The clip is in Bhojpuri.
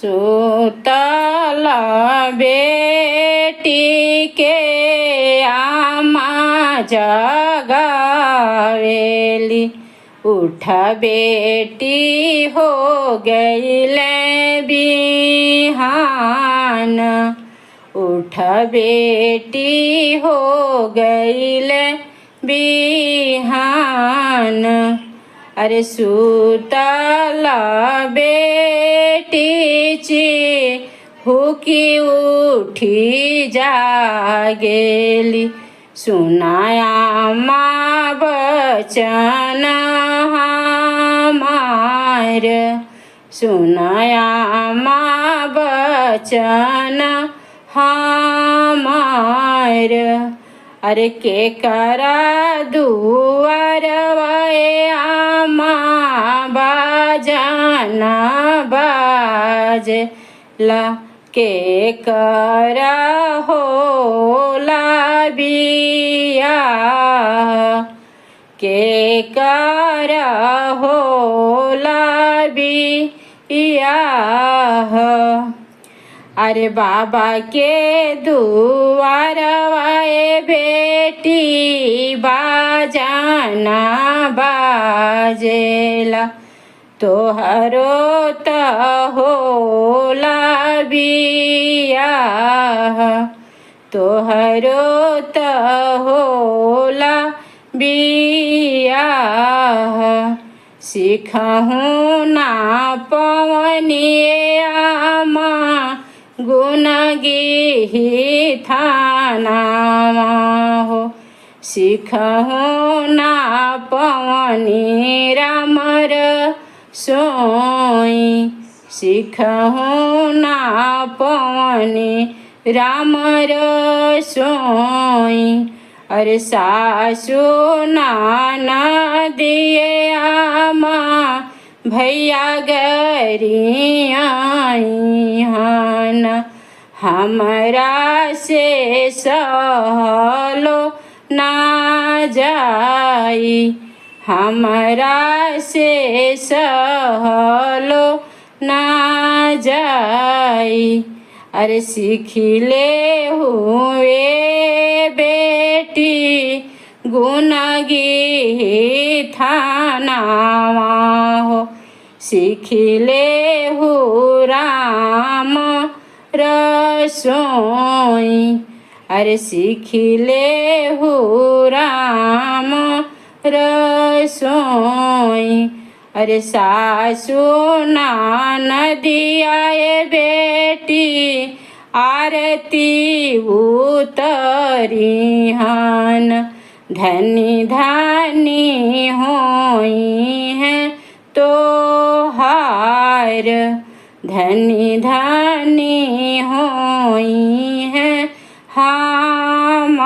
सुतल बेटी के आमा जगावेली, उठ बेटी हो गईले बिहान, उठ बेटी हो गईले बिहान। अरे सुतल बेटी चिहुकी उठी जागेली, सुनाया माँ बचन हमार, सुनाया माँ बचन हमार। अरे के करा दुआर वाए आमा बाजना बाजला, के करा होला बियाह, के करा होला बियाह। अरे बाबा के दुआर वाए बेटी बाजना बाजेला, तोहरो त होला बियाह, तोहरो त होला बियाह। सिखहूँ ना पवनिए आमा गुण गीथानावा हो, सिखहूँ ना पवनी रामर सोई, सिखहूँ ना पवनी रामर सोई। अरे सासु नाना दिए आमा भैया गरियान, हमरा से सहलो ना जाई, हमरा से सहलो ना जाई। अरे सीखिले हुए बेटी गुण गीथानावा हो, सीखिले हु राम रसोई, अरे सीखिले हु राम रसोई। अरे सासु नदियाए बेटी आरती उतरिहन, धनी धनी होई है तोहार, धनी धनी होई है हमार।